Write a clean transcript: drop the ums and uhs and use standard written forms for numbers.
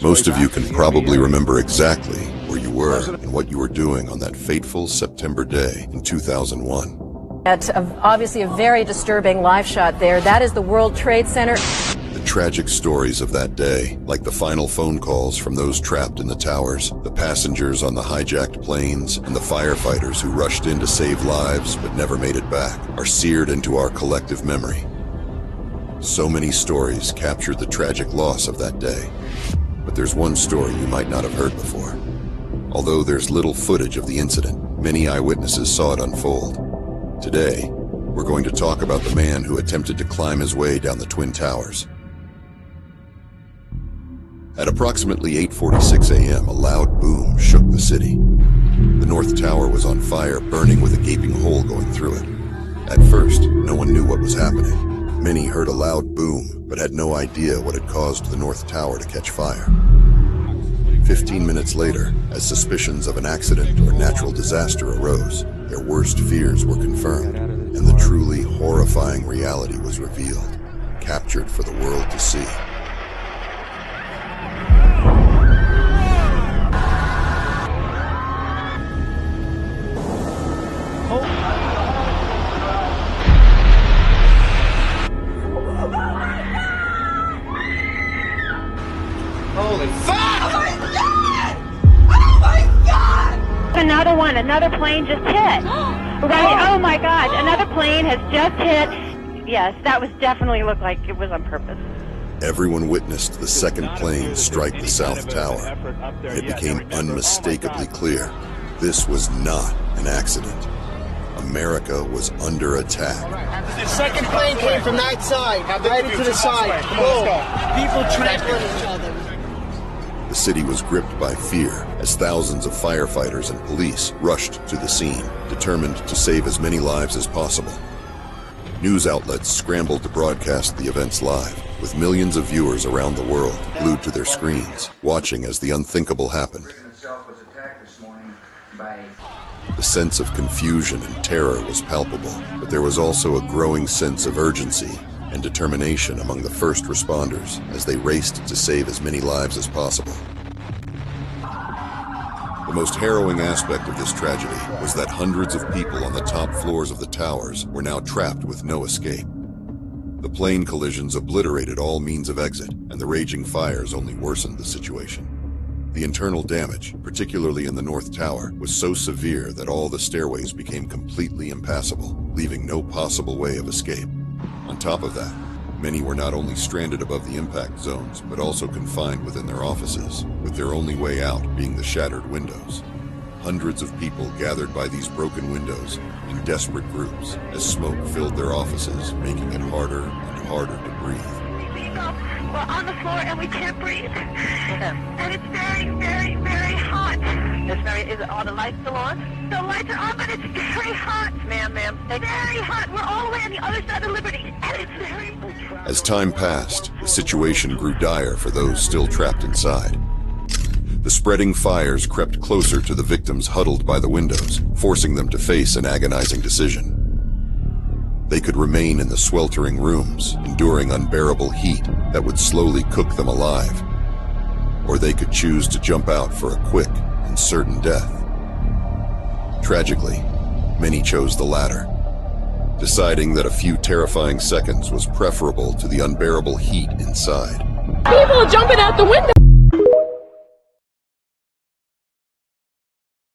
Most of you can probably remember exactly where you were and what you were doing on that fateful September day in 2001. At obviously a very disturbing live shot there. That is the World Trade Center. The tragic stories of that day, like the final phone calls from those trapped in the towers, the passengers on the hijacked planes, and the firefighters who rushed in to save lives but never made it back, are seared into our collective memory. So many stories captured the tragic loss of that day. But there's one story you might not have heard before. Although there's little footage of the incident, many eyewitnesses saw it unfold. Today, we're going to talk about the man who attempted to climb his way down the Twin Towers. At approximately 8:46 a.m., a loud boom shook the city. The North Tower was on fire, burning with a gaping hole going through it. At first, no one knew what was happening. Many heard a loud boom, but had no idea what had caused the North Tower to catch fire. 15 minutes later, as suspicions of an accident or natural disaster arose, their worst fears were confirmed, and the truly horrifying reality was revealed, captured for the world to see. Holy fuck! Oh my god! Oh my god! Another one, another plane just hit. Right, oh my god, another plane has just hit. Yes, that was definitely looked like it was on purpose. Everyone witnessed the second plane strike the South Tower. It became unmistakably clear this was not an accident. America was under attack. The second plane came from that side, right into the side. People trampling each other. The city was gripped by fear as thousands of firefighters and police rushed to the scene, determined to save as many lives as possible. News outlets scrambled to broadcast the events live, with millions of viewers around the world glued to their screens, watching as the unthinkable happened. The sense of confusion and terror was palpable, but there was also a growing sense of urgency and determination among the first responders as they raced to save as many lives as possible. The most harrowing aspect of this tragedy was that hundreds of people on the top floors of the towers were now trapped with no escape. The plane collisions obliterated all means of exit, and the raging fires only worsened the situation. The internal damage, particularly in the North Tower, was so severe that all the stairways became completely impassable, leaving no possible way of escape. On top of that, many were not only stranded above the impact zones, but also confined within their offices, with their only way out being the shattered windows. Hundreds of people gathered by these broken windows in desperate groups as smoke filled their offices, making it harder and harder to breathe. We're on the floor and we can't breathe. And it's very, very, very hot. Is it all the lights still on? The lights are on, but it's very hot. Ma'am. Very hot. We're all the way on the other side of Liberty. And it's very... As time passed, the situation grew dire for those still trapped inside. The spreading fires crept closer to the victims huddled by the windows, forcing them to face an agonizing decision. They could remain in the sweltering rooms, enduring unbearable heat that would slowly cook them alive. Or they could choose to jump out for a quick and certain death. Tragically, many chose the latter, deciding that a few terrifying seconds was preferable to the unbearable heat inside. People are jumping out the window.